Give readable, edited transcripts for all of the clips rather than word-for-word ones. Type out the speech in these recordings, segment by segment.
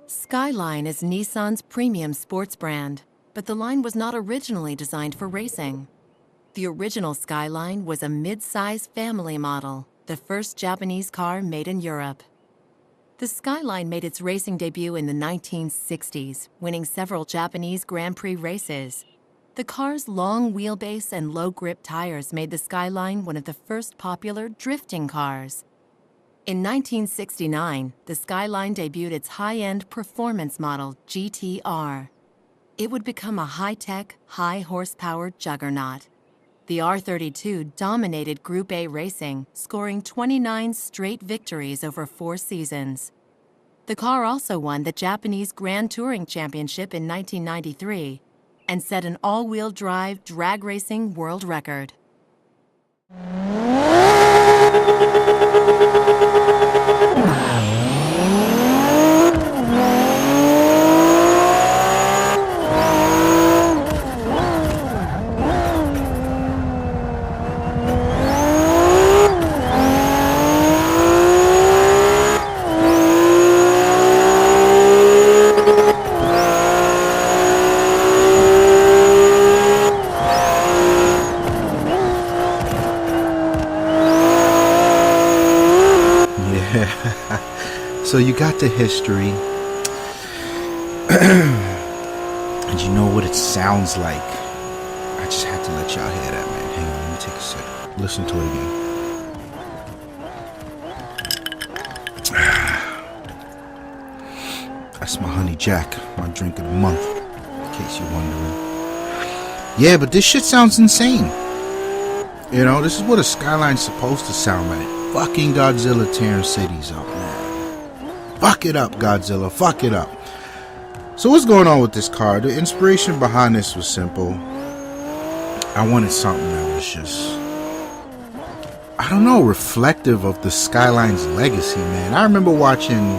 Skyline is Nissan's premium sports brand, but the line was not originally designed for racing. The original Skyline was a mid-size family model, the first Japanese car made in Europe. The Skyline made its racing debut in the 1960s, winning several Japanese Grand Prix races. The car's long wheelbase and low-grip tires made the Skyline one of the first popular drifting cars. In 1969, the Skyline debuted its high-end performance model, GT-R. It would become a high-tech, high-horsepower juggernaut. The R32 dominated Group A racing, scoring 29 straight victories over 4 seasons. The car also won the Japanese Grand Touring Championship in 1993 and set an all-wheel drive drag racing world record. So you got the history, and you know what it sounds like. I just had to let y'all hear that, man. Hang on, let me take a sec. Listen to it again. That's my honey jack, my drink of the month, in case you're wondering. Yeah, but this shit sounds insane. You know, this is what a Skyline's supposed to sound like. Fucking Godzilla tearing cities up, man. Fuck it up, Godzilla. Fuck it up. So what's going on with this car? The inspiration behind this was simple. I wanted something that was just, I don't know, reflective of the Skyline's legacy, man. I remember watching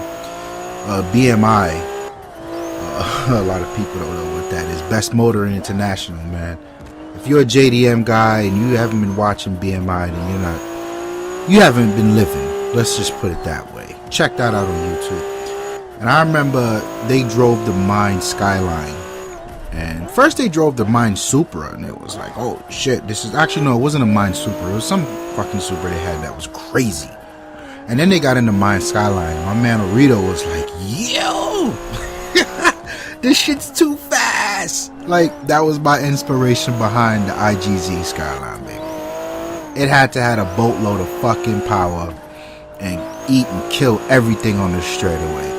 BMI. A lot of people don't know what that is. Best Motor International, man. If you're a JDM guy and you haven't been watching BMI, then you haven't been living. Let's just put it that way. Check that out on YouTube. And I remember they drove the Mine Skyline. And first they drove the Mine Supra, and it was like, oh shit, this is actually, no, it wasn't a Mine Supra. It was some fucking Supra they had that was crazy. And then they got into Mine Skyline. My man Orito was like, yo, this shit's too fast. Like, that was my inspiration behind the IGZ Skyline, baby. It had to have a boatload of fucking power and eat and kill everything on the straightaway.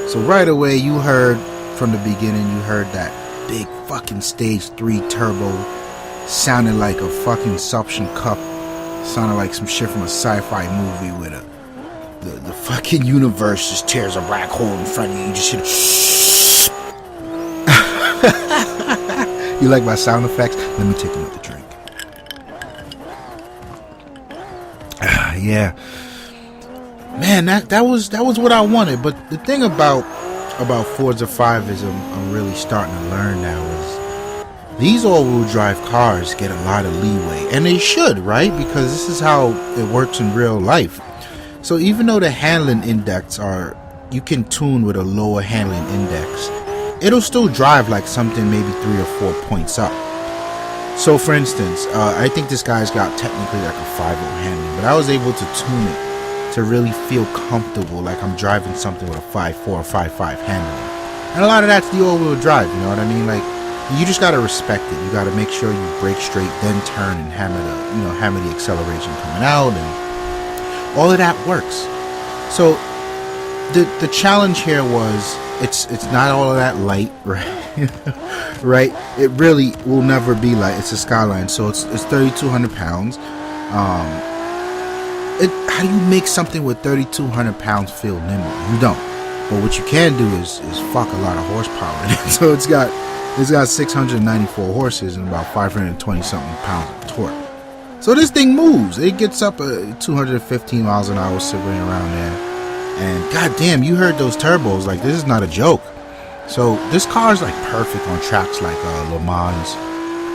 So right away, you heard from the beginning, you heard that big fucking stage 3 turbo sounded like a fucking suction cup. Sounded like some shit from a sci-fi movie where the fucking universe just tears a black hole in front of you. You just shit. You like my sound effects? Let me take another drink. Yeah. Man, that was what I wanted. But the thing about Forza 5 is I'm really starting to learn now is these all-wheel drive cars get a lot of leeway, and they should, right? Because this is how it works in real life. So even though the handling index you can tune with a lower handling index, it'll still drive like something maybe 3 or 4 points up. So for instance, I think this guy's got technically like a 5.0 handling, but I was able to tune it to really feel comfortable, like I'm driving something with a 5.4 or 5.5 handling. And a lot of that's the all-wheel drive, you know what I mean? Like, you just gotta respect it. You gotta make sure you brake straight, then turn and hammer the acceleration coming out, and all of that works. So the challenge here was it's not all of that light, right? Right? It really will never be light. It's a Skyline, so it's 3,200 pounds. How do you make something with 3,200 pounds feel nimble? You don't. But what you can do is fuck a lot of horsepower in it. So it's got 694 horses and about 520 something pounds of torque. So this thing moves. It gets up 215 miles an hour sitting around there. And goddamn, you heard those turbos. Like, this is not a joke. So this car is like perfect on tracks like Le Mans.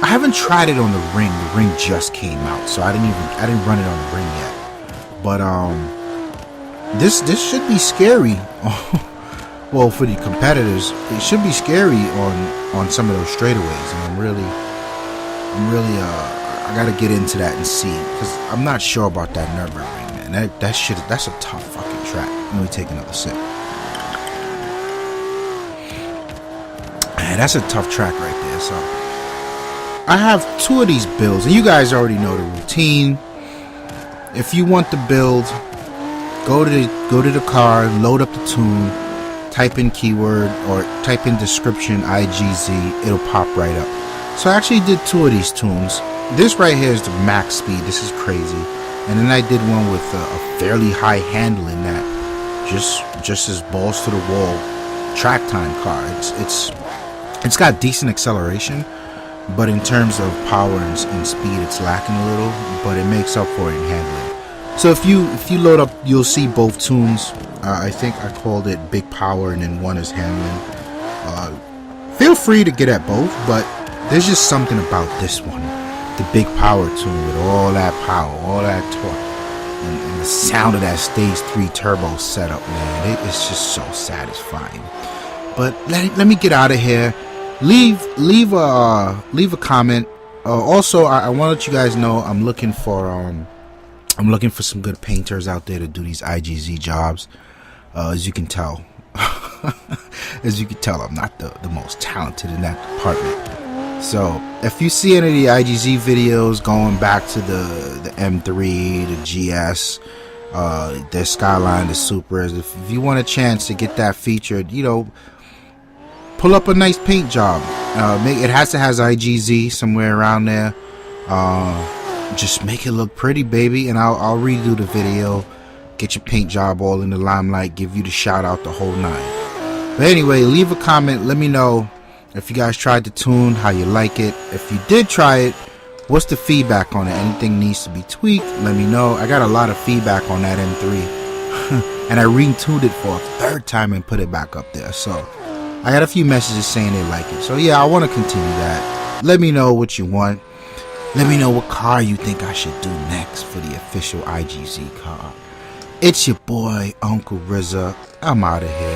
I haven't tried it on the ring. The ring just came out, so I didn't run it on the ring yet. But this should be scary well, for the competitors, it should be scary on some of those straightaways, and I gotta get into that and see, because I'm not sure about that Nürburgring, man. That's a tough fucking track. Let me take another sip. Man, that's a tough track right there. So I have 2 of these builds, and you guys already know the routine. If you want the build, go to the car, load up the tune, type in keyword or type in description IGZ, it'll pop right up. So I actually did 2 of these tunes. This right here is the max speed. This is crazy. And then I did one with a fairly high handling that just as balls to the wall track time car. It's got decent acceleration, but in terms of power and speed, it's lacking a little, but it makes up for it in handling. So if you load up, you'll see both tunes. I think I called it Big Power, and then one is handling. Feel free to get at both, but there's just something about this one, the Big Power tune, with all that power, all that torque, and the sound of that Stage 3 turbo setup, man. It's just so satisfying. But let me get out of here. Leave a comment. Also, I want to let you guys know I'm looking for some good painters out there to do these IGZ jobs. As you can tell, I'm not the most talented in that department. So if you see any of the IGZ videos going back to the M3, the GS, the Skyline, the Supras, if you want a chance to get that featured, pull up a nice paint job. It has to have IGZ somewhere around there. Just make it look pretty, baby, and I'll redo the video, get your paint job all in the limelight, give you the shout out, the whole 9. But anyway, leave a comment, let me know if you guys tried the tune, how you like it. If you did try it, what's the feedback on it? Anything needs to be tweaked, let me know. I got a lot of feedback on that M3 and I retuned it for a 3rd time and put it back up there. So I got a few messages saying they like it. So yeah, I want to continue that. Let me know what you want. Let me know what car you think I should do next for the official IGZ car. It's your boy, Uncle RZA. I'm out of here.